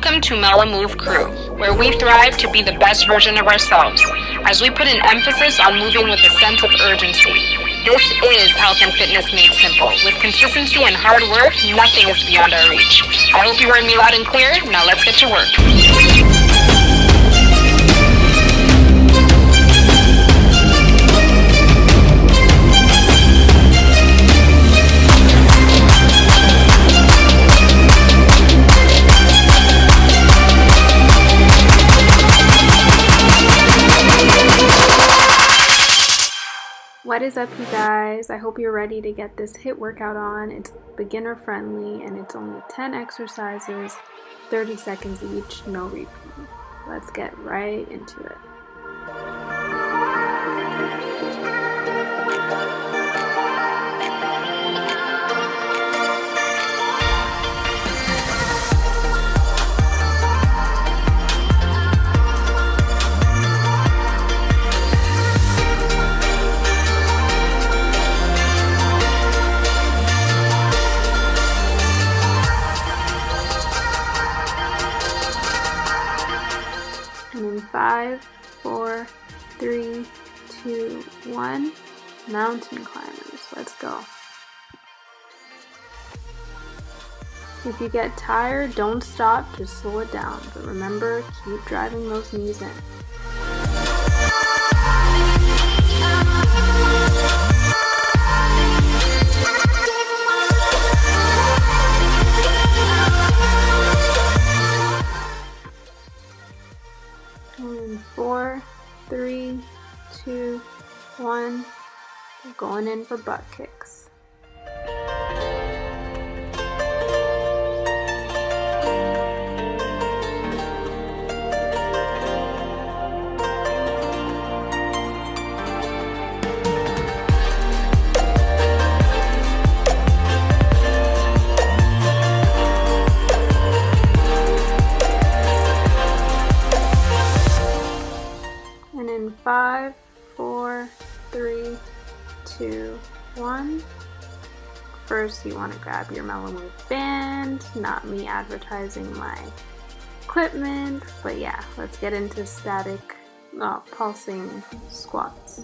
Welcome to MeloMOOD Crew, where we thrive to be the best version of ourselves, as we put an emphasis on moving with a sense of urgency. This is health and fitness made simple. With consistency and hard work, nothing is beyond our reach. I hope you heard me loud and clear. Now let's get to work. What is up, you guys? I hope you're ready to get this HIIT workout on. It's beginner friendly and it's only 10 exercises, 30 seconds each, no repeat. Let's get right into it. And in 5, 4, 3, 2, 1, mountain climbers. Let's go. If you get tired, don't stop, just slow it down. But remember, keep driving those knees in. And 4, 3, 2, 1, we're going in for butt kicks. And in 5, 4, 3, 2, 1. First, you want to grab your MeloMOOD band. Not me advertising my equipment, but yeah, let's get into static, pulsing squats.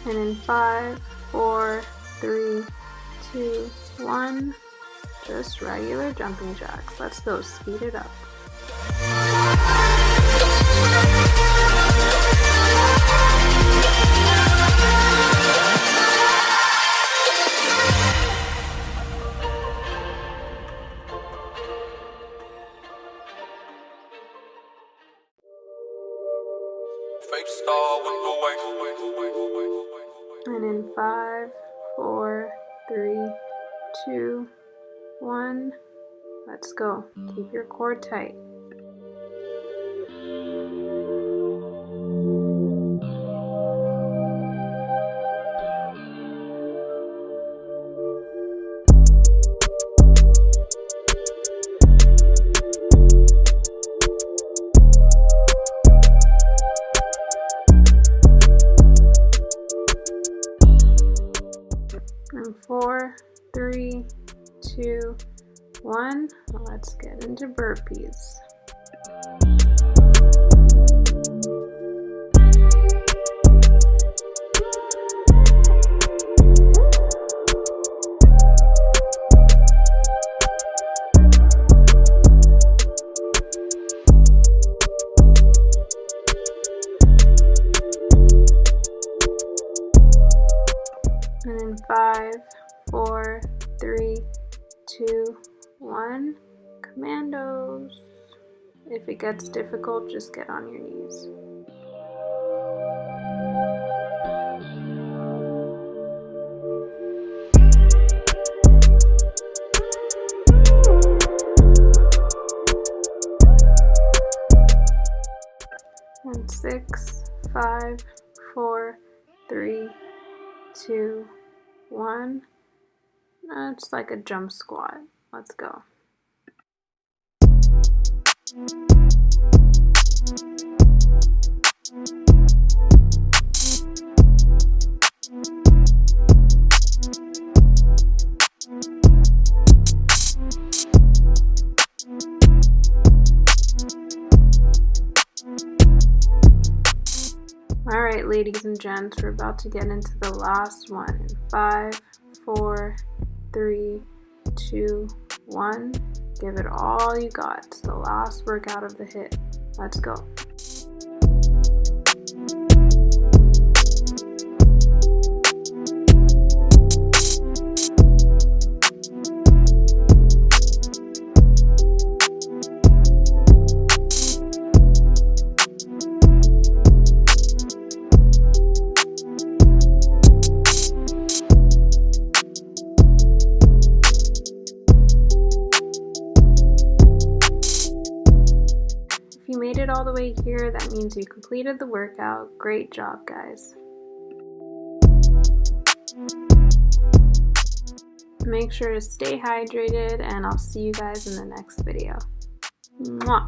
And in 5, 4, 3, 2, 1, just regular jumping jacks. Let's go, speed it up. And in 5, 4, 3, 2, 1, let's go. Keep your core tight. And 4, 3, 2, 1, let's get into burpees. And in 5, 4, 3, 2, 1, commandos. If it gets difficult, just get on your knees. And 6, 5, 4, 3, 2, 1. It's like a jump squat. Let's go. Alright, ladies and gents, we're about to get into the last one in 5, 4, 3, 2, 1. Give it all you got. It's the last workout of the HIIT. Let's go. If you made it all the way here, that means you completed the workout. Great job, guys. Make sure to stay hydrated, and I'll see you guys in the next video. Mwah!